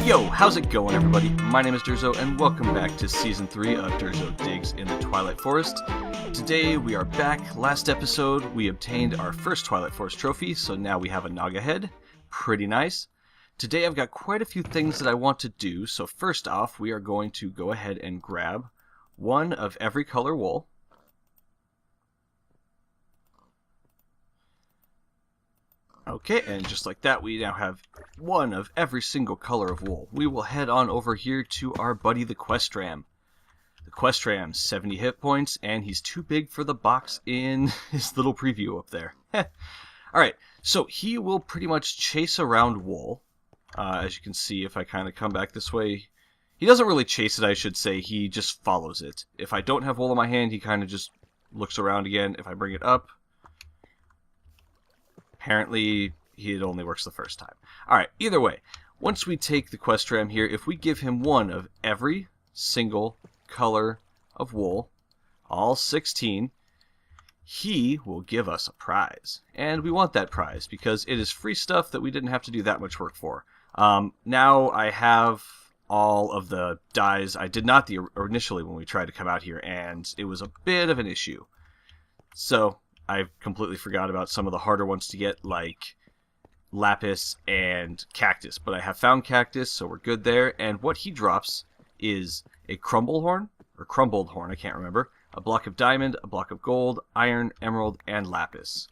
Yo, how's it going, everybody? My name is Durzo, and welcome back to Season 3 of Durzo Digs in the Twilight Forest. Today, we are back. Last episode, we obtained our first Twilight Forest trophy, so now we have a Naga head. Pretty nice. Today, I've got quite a few things that I want to do, so first off, we are going to go ahead and grab one of every color wool. Okay, and just like that, we now have one of every single color of wool. We will head on over here to our buddy the Questram. The Questram, 70 hit points, and he's too big for the box in his little preview up there. Alright, so he will pretty much chase around wool. As you can see, if I kind of come back this way, he doesn't really chase it, I should say. He just follows it. If I don't have wool in my hand, he kind of just looks around again. If I bring it up, apparently, it only works the first time. Alright, either way, once we take the Questram here, if we give him one of every single color of wool, all 16, he will give us a prize. And we want that prize because it is free stuff that we didn't have to do that much work for. Now I have all of the dyes. I did not initially when we tried to come out here, and it was a bit of an issue. So I completely forgot about some of the harder ones to get, like lapis and cactus. But I have found cactus, so we're good there. And what he drops is a crumbled horn, I can't remember, a block of diamond, a block of gold, iron, emerald, and lapis.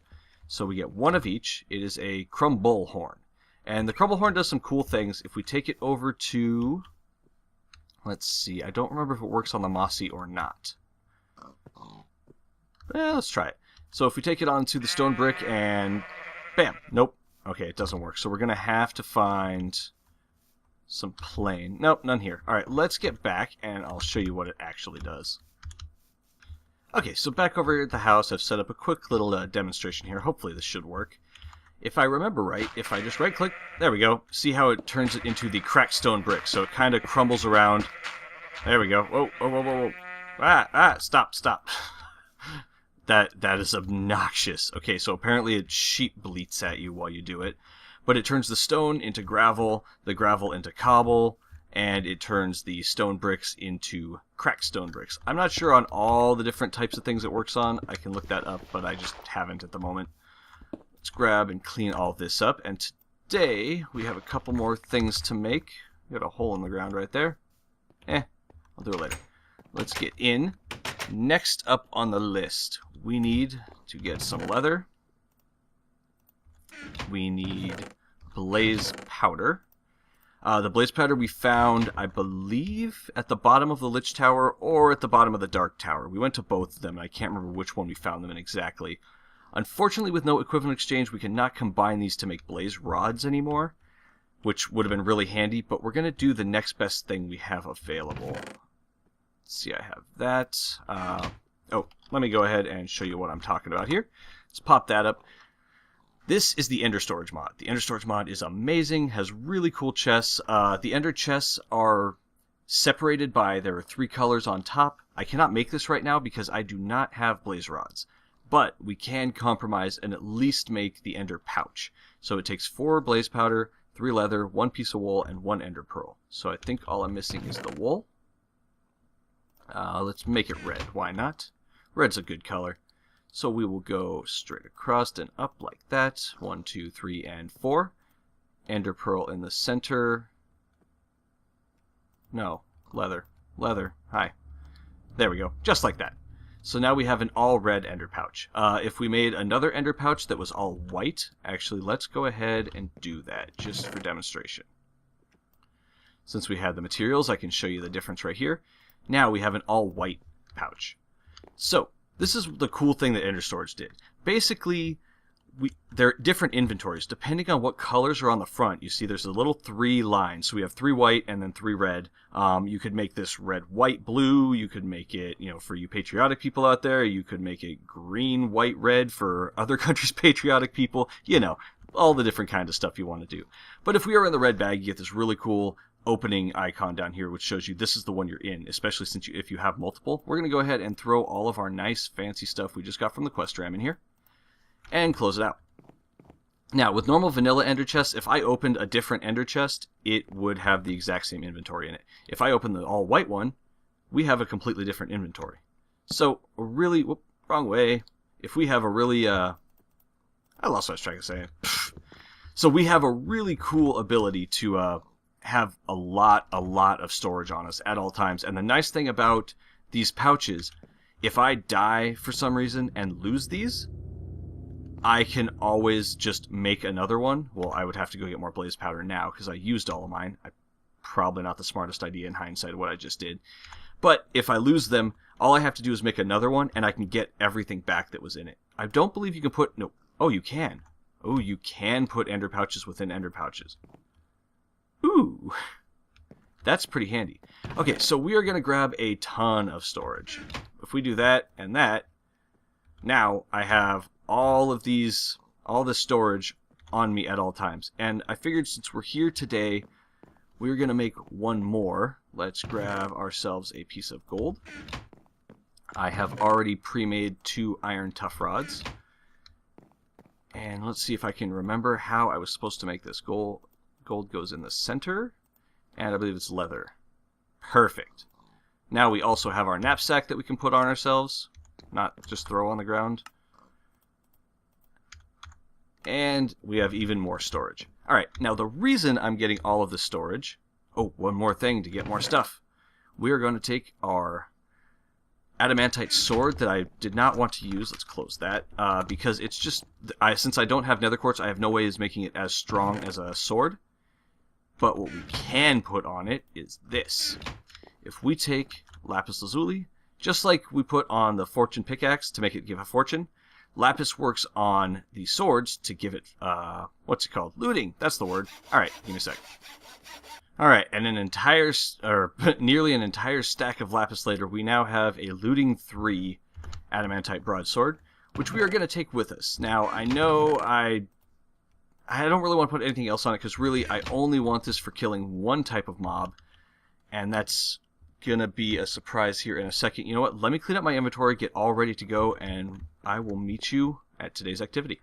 So we get one of each. It is a crumble horn. And the crumble horn does some cool things. If we take it over to, let's see, I don't remember if it works on the mossy or not. Let's try it. So if we take it onto the stone brick and bam, nope. Okay, it doesn't work. So we're going to have to find some plain. Nope, none here. All right, let's get back and I'll show you what it actually does. Okay, so back over here at the house, I've set up a quick little demonstration here. Hopefully this should work. If I remember right, if I just right click, there we go. See how it turns it into the cracked stone brick. So it kind of crumbles around. There we go. Whoa, whoa, whoa, whoa, whoa. Stop. That is obnoxious. Okay, so apparently it sheep bleats at you while you do it. But it turns the stone into gravel, the gravel into cobble, and it turns the stone bricks into cracked stone bricks. I'm not sure on all the different types of things it works on. I can look that up, but I just haven't at the moment. Let's grab and clean all of this up. And today, we have a couple more things to make. We got a hole in the ground right there. I'll do it later. Let's get in. Next up on the list, we need to get some leather. We need blaze powder. The blaze powder we found, I believe, at the bottom of the Lich Tower or at the bottom of the Dark Tower. We went to both of them, and I can't remember which one we found them in exactly. Unfortunately, with no equivalent exchange, we cannot combine these to make blaze rods anymore, which would have been really handy, but we're going to do the next best thing we have available. Let's see, I have that. Let me go ahead and show you what I'm talking about here. Let's pop that up. This is the Ender Storage mod. The Ender Storage mod is amazing, has really cool chests. The Ender chests are separated by, there are 3 colors on top. I cannot make this right now because I do not have blaze rods. But we can compromise and at least make the Ender pouch. So it takes 4 blaze powder, 3 leather, 1 piece of wool, and 1 Ender pearl. So I think all I'm missing is the wool. Let's make it red. Why not? Red's a good color. So we will go straight across and up like that. 1, 2, 3, and 4. Ender pearl in the center. No, leather. Leather. Hi. There we go. Just like that. So now we have an all red ender pouch. If we made another ender pouch that was all white, actually let's go ahead and do that just for demonstration. Since we have the materials, I can show you the difference right here. Now we have an all white pouch. So this is the cool thing that Ender Storage did. Basically, there are different inventories. Depending on what colors are on the front, you see there's a little 3 lines. So we have 3 white and then 3 red. You could make this red, white, blue. You could make it, for you patriotic people out there, you could make it green, white, red for other countries' patriotic people. All the different kinds of stuff you want to do. But if we are in the red bag, you get this really cool opening icon down here, which shows you this is the one you're in, especially since if you have multiple. We're going to go ahead and throw all of our nice fancy stuff we just got from the Questram in here and close it out. Now, with normal vanilla ender chests, if I opened a different ender chest, it would have the exact same inventory in it. If I open the all-white one, we have a completely different inventory. So, really... wrong way. If we have a really... I lost what I was trying to say. So we have a really cool ability to have a lot of storage on us at all times. And the nice thing about these pouches, if I die for some reason and lose these, I can always just make another one. Well, I would have to go get more blaze powder now because I used all of mine. Probably not the smartest idea in hindsight of what I just did. But if I lose them, all I have to do is make another one and I can get everything back that was in it. I don't believe you can put... No. Oh, you can. Oh, you can put ender pouches within ender pouches. Ooh. That's pretty handy. Okay, so we are going to grab a ton of storage. If we do that and that, now I have all this storage on me at all times. And I figured since we're here today, we're going to make one more. Let's grab ourselves a piece of gold. I have already pre-made 2 iron tough rods. And let's see if I can remember how I was supposed to make this. Gold goes in the center, and I believe it's leather. Perfect. Now we also have our knapsack that we can put on ourselves, not just throw on the ground. And we have even more storage. Alright, now the reason I'm getting all of this storage... Oh, one more thing to get more stuff. We are going to take our adamantite sword that I did not want to use. Let's close that. Because it's just... since I don't have nether quartz, I have no way of making it as strong as a sword. But what we can put on it is this. If we take lapis lazuli, just like we put on the fortune pickaxe to make it give a fortune, lapis works on the swords to give it, what's it called? Looting. That's the word. Alright, give me a sec. Alright, and nearly an entire stack of lapis later, we now have a looting 3 adamantite broadsword, which we are going to take with us. Now, I know I don't really want to put anything else on it, because really I only want this for killing one type of mob, and that's going to be a surprise here in a second. You know what? Let me clean up my inventory, get all ready to go, and I will meet you at today's activity.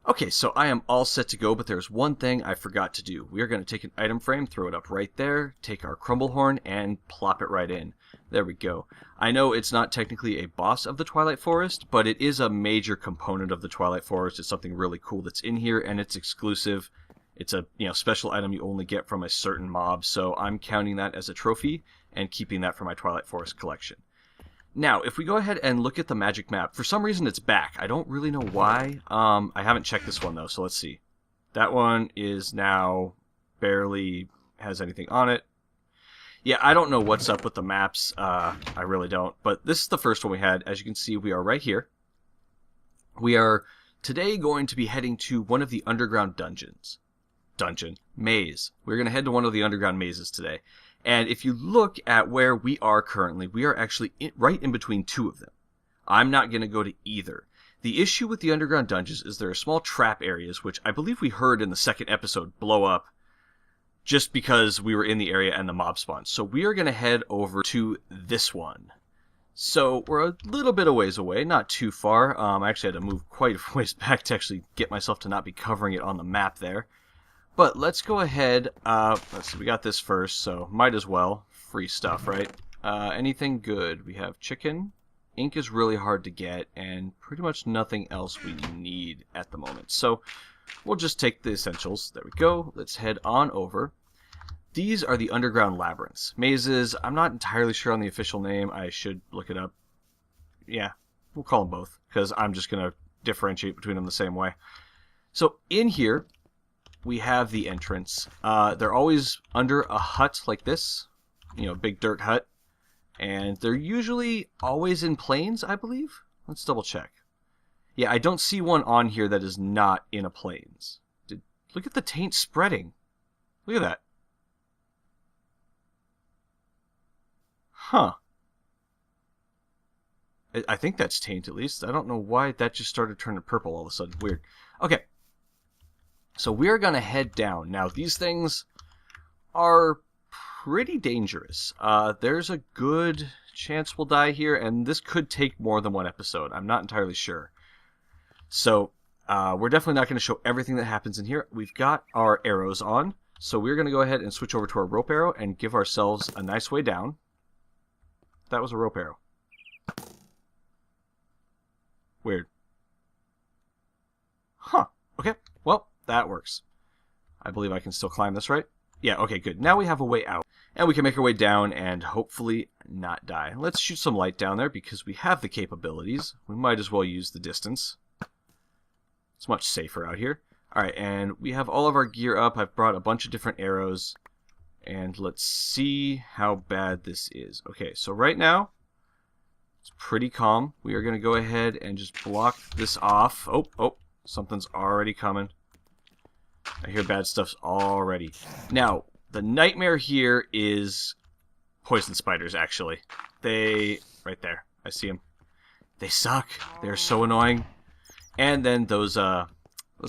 Okay, so I am all set to go, but there's one thing I forgot to do. We are going to take an item frame, throw it up right there, take our crumble horn, and plop it right in. There we go. I know it's not technically a boss of the Twilight Forest, but it is a major component of the Twilight Forest. It's something really cool that's in here, and it's exclusive. It's a special item you only get from a certain mob, so I'm counting that as a trophy and keeping that for my Twilight Forest collection. Now, if we go ahead and look at the magic map, for some reason it's back. I don't really know why. I haven't checked this one, though, so let's see. That one is now barely has anything on it. Yeah, I don't know what's up with the maps. I really don't. But this is the first one we had. As you can see, we are right here. We are today going to be heading to one of the underground dungeons. Maze. We're going to head to one of the underground mazes today. And if you look at where we are currently, we are actually right in between 2 of them. I'm not going to go to either. The issue with the underground dungeons is there are small trap areas, which I believe we heard in the 2nd episode blow up just because we were in the area and the mob spawned. So we are going to head over to this one. So we're a little bit of ways away, not too far. I actually had to move quite a ways back to actually get myself to not be covering it on the map there. But let's go ahead, let's see, we got this first, so might as well. Free stuff, right? Anything good? We have chicken. Ink is really hard to get, and pretty much nothing else we need at the moment. So we'll just take the essentials. There we go. Let's head on over. These are the underground labyrinths. Mazes, I'm not entirely sure on the official name. I should look it up. Yeah, we'll call them both, because I'm just going to differentiate between them the same way. So in here, we have the entrance. They're always under a hut like this, big dirt hut. And they're usually always in plains, I believe. Let's double check. Yeah, I don't see one on here that is not in a plains. Look at the taint spreading. Look at that. Huh. I think that's taint, at least. I don't know why that just started turning purple all of a sudden. Weird. Okay. So we're going to head down. Now, these things are pretty dangerous. There's a good chance we'll die here, and this could take more than one episode. I'm not entirely sure. So, we're definitely not going to show everything that happens in here. We've got our arrows on, so we're going to go ahead and switch over to our rope arrow and give ourselves a nice way down. That was a rope arrow. Weird. Huh. Okay. Well, that works. I believe I can still climb this, right? Yeah, okay, good. Now we have a way out. And we can make our way down and hopefully not die. Let's shoot some light down there because we have the capabilities. We might as well use the distance. It's much safer out here. Alright, and we have all of our gear up. I've brought a bunch of different arrows. And let's see how bad this is. Okay, so right now, it's pretty calm. We are going to go ahead and just block this off. Oh, something's already coming. I hear bad stuff already. Now, the nightmare here is poison spiders, actually. Right there, I see them. They suck. They're so annoying. And then those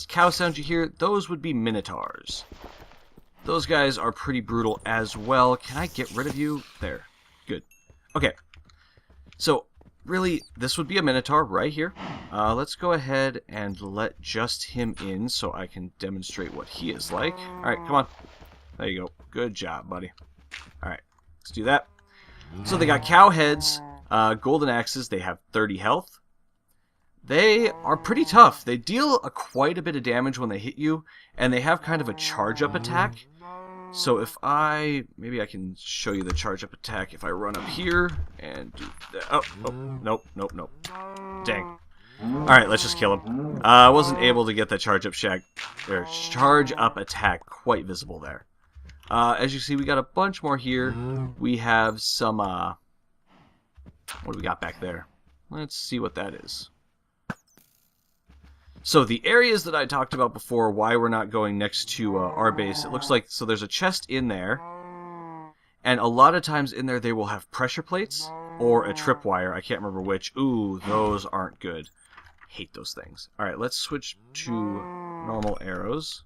cow sounds you hear, those would be minotaurs. Those guys are pretty brutal as well. Can I get rid of you? There. Good. Okay. So, really, this would be a minotaur right here. Let's go ahead and let just him in so I can demonstrate what he is like. Alright, come on. There you go. Good job, buddy. Alright, let's do that. So they got cow heads, golden axes. They have 30 health. They are pretty tough. They deal quite a bit of damage when they hit you, and they have kind of a charge-up attack. So if maybe I can show you the charge-up attack if I run up here and do that. Oh, nope. Dang. Alright, let's just kill him. I wasn't able to get that charge-up attack quite visible there. As you see, we got a bunch more here. We have some, what do we got back there? Let's see what that is. So the areas that I talked about before, why we're not going next to our base, it looks like, so there's a chest in there, and a lot of times in there they will have pressure plates, or a tripwire, I can't remember which. Ooh, those aren't good. Hate those things. Alright, let's switch to normal arrows.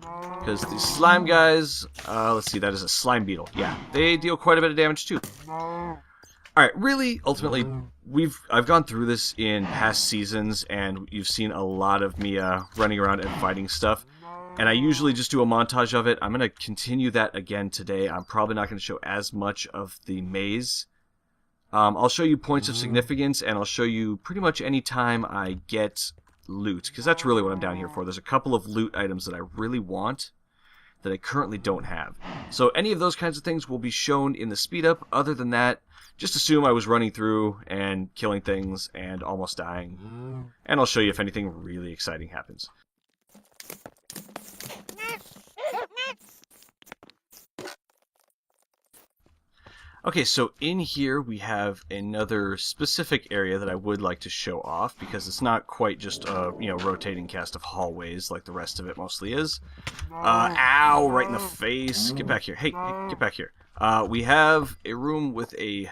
Because these slime guys, let's see, that is a slime beetle. Yeah, they deal quite a bit of damage too. Alright, really, ultimately, I've gone through this in past seasons, and you've seen a lot of me running around and fighting stuff. And I usually just do a montage of it. I'm going to continue that again today. I'm probably not going to show as much of the maze. I'll show you points of significance, and I'll show you pretty much any time I get loot, because that's really what I'm down here for. There's a couple of loot items that I really want that I currently don't have. So any of those kinds of things will be shown in the speed up. Other than that, just assume I was running through and killing things and almost dying. And I'll show you if anything really exciting happens. Okay, so in here we have another specific area that I would like to show off, because it's not quite just a rotating cast of hallways like the rest of it mostly is. Ow! Right in the face. Get back here. Hey, get back here. We have a room with a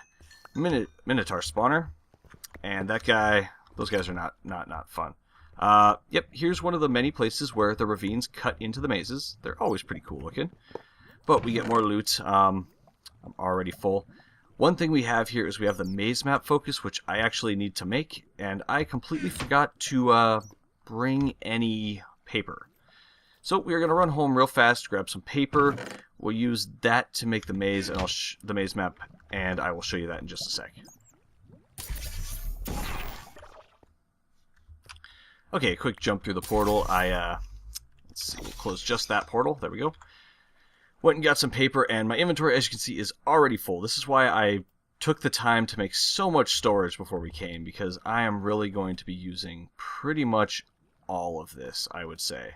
Minotaur spawner, and that guy, those guys are not fun. Yep, here's one of the many places where the ravines cut into the mazes. They're always pretty cool looking. But we get more loot. I'm already full. One thing we have here is we have the maze map focus, which I actually need to make, and I completely forgot to bring any paper. So we're going to run home real fast, grab some paper. We'll use that to make the maze, and the maze map, and I will show you that in just a sec. Okay, quick jump through the portal. Let's see, we'll close just that portal. There we go. Went and got some paper, and my inventory, as you can see, is already full. This is why I took the time to make so much storage before we came, because I am really going to be using pretty much all of this, I would say.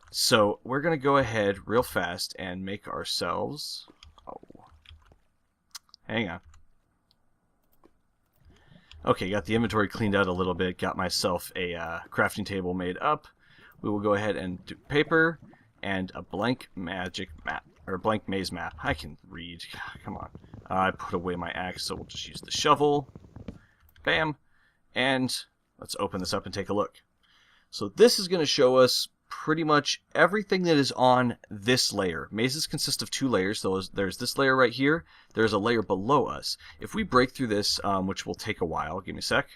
So we're going to go ahead real fast and make ourselves... Oh. Hang on. Okay, got the inventory cleaned out a little bit, got myself a crafting table made up. We will go ahead and do paper and a blank magic map, or blank maze map. I can read. Come on. I put away my axe, so we'll just use the shovel. Bam. And let's open this up and take a look. So this is going to show us pretty much everything that is on this layer. Mazes consist of two layers. So there's this layer right here. There's a layer below us. If we break through this, which will take a while, give me a sec.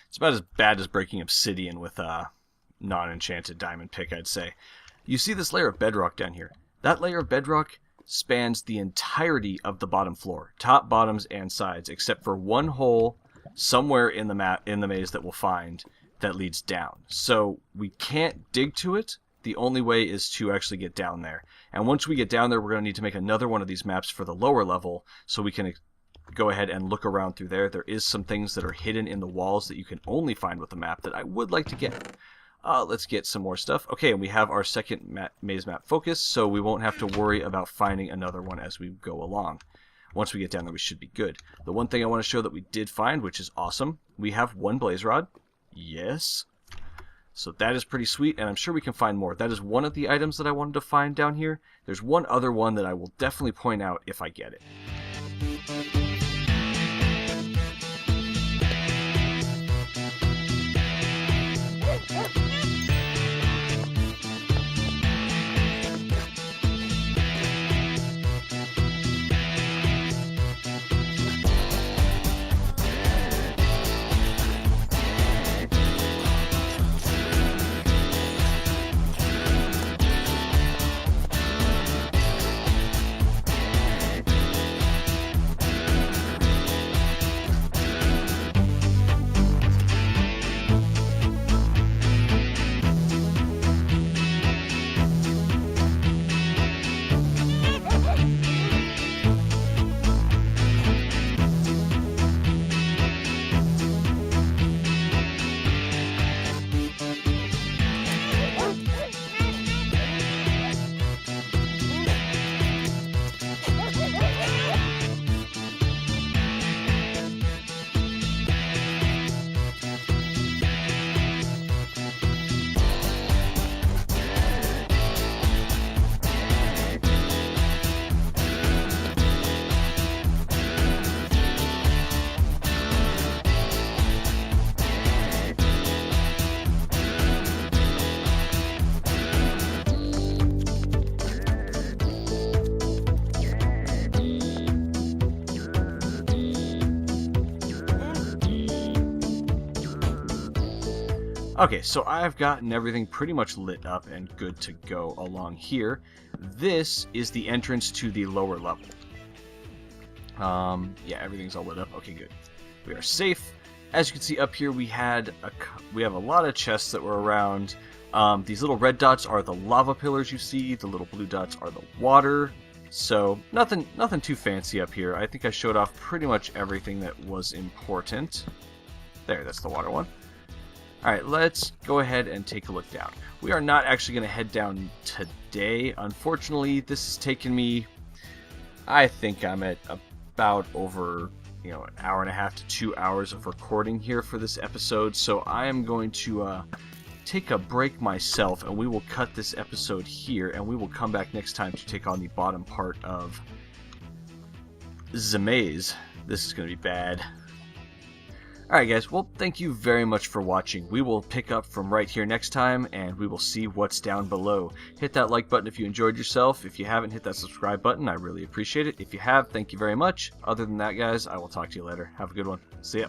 It's about as bad as breaking obsidian with a non-enchanted diamond pick, I'd say. You see this layer of bedrock down here. That layer of bedrock spans the entirety of the bottom floor, top, bottoms, and sides, except for one hole somewhere in the maze that we'll find that leads down. So we can't dig to it. The only way is to actually get down there. And once we get down there, we're going to need to make another one of these maps for the lower level so we can go ahead and look around through there. There is some things that are hidden in the walls that you can only find with the map that I would like to get. Let's get some more stuff. Okay, and we have our second maze map focus, so we won't have to worry about finding another one as we go along. Once we get down there, we should be good. The one thing I want to show that we did find, which is awesome, we have one blaze rod. Yes. So that is pretty sweet, and I'm sure we can find more. That is one of the items that I wanted to find down here. There's one other one that I will definitely point out if I get it. Okay, so I've gotten everything pretty much lit up and good to go along here. This is the entrance to the lower level. Yeah, everything's all lit up. Okay, good. We are safe. As you can see up here, we have a lot of chests that were around. These little red dots are the lava pillars you see. The little blue dots are the water. So nothing too fancy up here. I think I showed off pretty much everything that was important. There, that's the water one. Alright, let's go ahead and take a look down. We are not actually going to head down today. Unfortunately, this has taken me, I think I'm at about over, an hour and a half to 2 hours of recording here for this episode. So I am going to take a break myself, and we will cut this episode here, and we will come back next time to take on the bottom part of the maze. This is going to be bad. Alright guys, well thank you very much for watching. We will pick up from right here next time, and we will see what's down below. Hit that like button if you enjoyed yourself. If you haven't, hit that subscribe button. I really appreciate it. If you have, thank you very much. Other than that guys, I will talk to you later. Have a good one. See ya.